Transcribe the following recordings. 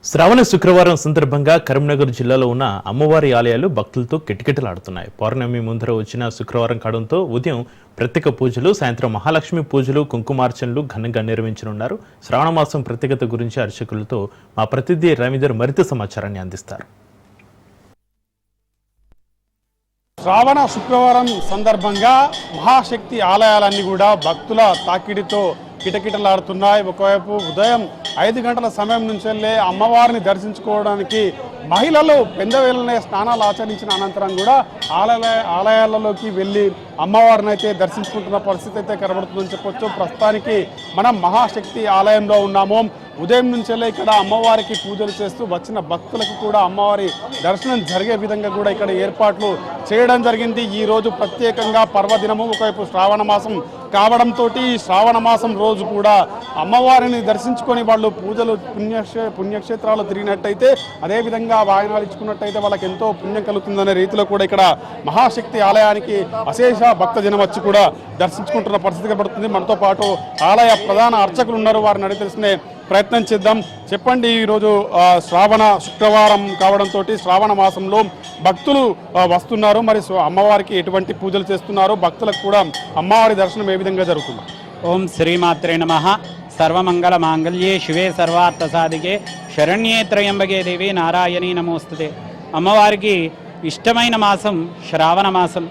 శ్రావణ శుక్రవారం సందర్భంగా కరీంనగర్ జిల్లాలో ఉన్న అమ్మవారి ఆలయాలు భక్తులతో కిటకిటలాడుతున్నాయి. పౌర్ణమి ముందర వచ్చిన శుక్రవారం కావడంతో ఉదయం ప్రత్యేక పూజలు, సాయంత్రం మహాలక్ష్మి పూజలు, కుంకుమార్చనలు ఘనంగా నిర్వహించనున్నారు. శ్రావణ మాసం ప్రత్యేకత గురించి అర్చకులతో మా ప్రతినిధి రవీందర్ మరింత సమాచారాన్ని అందిస్తారు. శ్రావణ శుక్రవారం సందర్భంగా మహాశక్తి ఆలయాలన్నీ కూడా భక్తుల తాకిడితో కిటకిటలాడుతున్నాయి. ఒకవైపు ఉదయం 5 గంటల సమయం నుంచి వెళ్ళే అమ్మవారిని దర్శించుకోవడానికి మహిళలు పెందవేళనే స్నానాలు ఆచరించిన అనంతరం కూడా ఆలయాలలోకి వెళ్ళి అమ్మవారిని అయితే దర్శించుకుంటున్న పరిస్థితి అయితే కనబడుతుందని చెప్పొచ్చు. ప్రస్తుతానికి మనం మహాశక్తి ఆలయంలో ఉన్నాము. ఉదయం నుంచెల్లే ఇక్కడ అమ్మవారికి పూజలు చేస్తూ వచ్చిన భక్తులకు కూడా అమ్మవారి దర్శనం జరిగే విధంగా కూడా ఇక్కడ ఏర్పాట్లు చేయడం జరిగింది. ఈ రోజు ప్రత్యేకంగా పర్వదినము, ఒకవైపు శ్రావణ మాసం కావడంతో ఈ శ్రావణ మాసం రోజు కూడా అమ్మవారిని దర్శించుకొని వాళ్ళు పూజలు పుణ్యక్షేత్రాలు తిరిగినట్టయితే, అదేవిధంగా వాయనాలు ఇచ్చుకున్నట్టయితే వాళ్ళకి ఎంతో పుణ్యం కలుగుతుందనే రీతిలో కూడా ఇక్కడ మహాశక్తి ఆలయానికి అశేష భక్తజనం వచ్చి కూడా దర్శించుకుంటున్న పరిస్థితి కనబడుతుంది. మనతో పాటు ఆలయ ప్రధాన అర్చకులు ఉన్నారు, వారిని అడిగి తెలుసుకునే ప్రయత్నం చేద్దాం. చెప్పండి, ఈరోజు శ్రావణ శుక్రవారం కావడంతో శ్రావణ మాసంలో భక్తులు వస్తున్నారు, మరి అమ్మవారికి ఎటువంటి పూజలు చేస్తున్నారు, భక్తులకు కూడా అమ్మవారి దర్శనం ఏ విధంగా జరుగుతుంది? ఓం శ్రీమాత్రే నమః. సర్వమంగళ మాంగళ్యే శివే సర్వార్థ సాధికే శరణ్యే త్రయంబకే దేవి నారాయణీ నమోస్తుతే. అమ్మవారికి ఇష్టమైన మాసం శ్రావణ మాసం.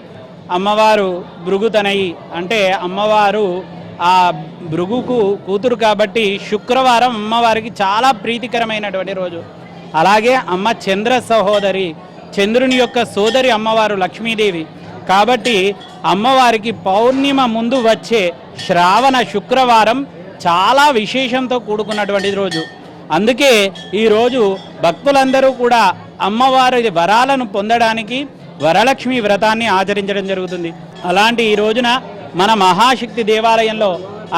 అమ్మవారు భృగుతనయి అంటే అమ్మవారు ఆ భృగుకు కూతురు కాబట్టి శుక్రవారం అమ్మవారికి చాలా ప్రీతికరమైనటువంటి రోజు. అలాగే అమ్మ చంద్ర సహోదరి, చంద్రుని యొక్క సోదరి అమ్మవారు లక్ష్మీదేవి కాబట్టి అమ్మవారికి పౌర్ణిమ ముందు వచ్చే శ్రావణ శుక్రవారం చాలా విశేషంతో కూడుకున్నటువంటి రోజు. అందుకే ఈరోజు భక్తులందరూ కూడా అమ్మవారి వరాలను పొందడానికి వరలక్ష్మి వ్రతాన్ని ఆచరించడం జరుగుతుంది. అలాంటి ఈ రోజున మన మహాశక్తి దేవాలయంలో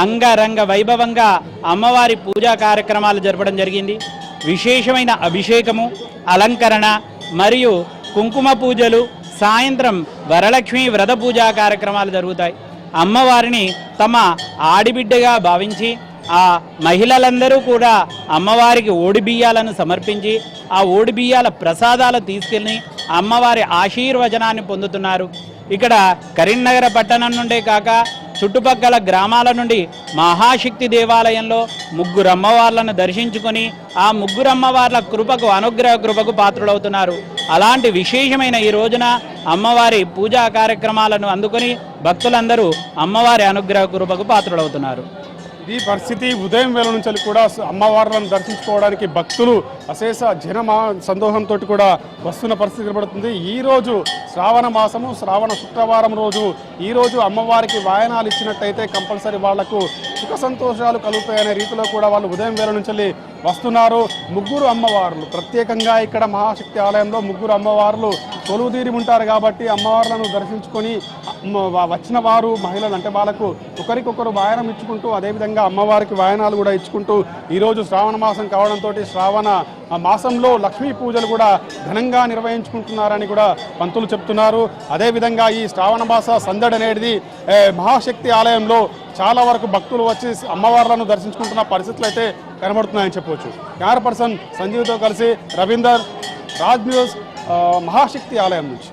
అంగరంగ వైభవంగా అమ్మవారి పూజా కార్యక్రమాలు జరపడం జరిగింది. విశేషమైన అభిషేకము, అలంకరణ మరియు కుంకుమ పూజలు, సాయంత్రం వరలక్ష్మి వ్రత పూజా కార్యక్రమాలు జరుగుతాయి. అమ్మవారిని తమ ఆడిబిడ్డగా భావించి ఆ మహిళలందరూ కూడా అమ్మవారికి ఓడిబియ్యాలను సమర్పించి ఆ ఓడిబియ్యాల ప్రసాదాలు తీసుకెళ్ళి అమ్మవారి ఆశీర్వచనాన్ని పొందుతున్నారు. ఇక్కడ కరీంనగర్ పట్టణం నుండే కాక చుట్టుపక్కల గ్రామాల నుండి మహాశక్తి దేవాలయంలో 3 అమ్మవార్లను దర్శించుకొని ఆ 3 అమ్మవార్ల కృపకు, అనుగ్రహ కృపకు పాత్రులవుతున్నారు. అలాంటి విశేషమైన ఈ రోజున అమ్మవారి పూజా కార్యక్రమాలను అందుకొని భక్తులందరూ అమ్మవారి అనుగ్రహ కృపకు పాత్రులవుతున్నారు. ఈ పరిస్థితి ఉదయం వేళ నుంచి కూడా అమ్మవార్లను దర్శించుకోవడానికి భక్తులు అశేష సందోహంతో కూడా వస్తున్న పరిస్థితి కనబడుతుంది. ఈరోజు శ్రావణ మాసము, శ్రావణ శుక్రవారం రోజు ఈరోజు అమ్మవారికి వాయనాలు ఇచ్చినట్టయితే కంపల్సరీ వాళ్లకు సుఖ సంతోషాలు కలుగుతాయనే రీతిలో కూడా వాళ్ళు ఉదయం వేళ నుంచి వస్తున్నారు. 3 అమ్మవార్లు ప్రత్యేకంగా ఇక్కడ మహాశక్తి ఆలయంలో 3 అమ్మవార్లు కొలువుదీరి ఉంటారు కాబట్టి అమ్మవార్లను దర్శించుకొని వచ్చిన వారు మహిళలు అంటే వాళ్ళకు ఒకరికొకరు వాయనం ఇచ్చుకుంటూ, అదేవిధంగా అమ్మవారికి వాయనాలు కూడా ఇచ్చుకుంటూ ఈరోజు శ్రావణ మాసం కావడంతో శ్రావణ మాసంలో లక్ష్మీ పూజలు కూడా ఘనంగా నిర్వహించుకుంటున్నారని కూడా పంతులు చెప్తున్నారు. అదేవిధంగా ఈ శ్రావణ మాస సందడి అనేది మహాశక్తి ఆలయంలో చాలా వరకు భక్తులు వచ్చి అమ్మవార్లను దర్శించుకుంటున్న పరిస్థితులు అయితే కనబడుతున్నాయని చెప్పవచ్చు. కెమెరా పర్సన్ సంజీవ్తో కలిసి రవీందర్, రాజ్ న్యూస్, మహాశక్తి ఆలయం నుంచి.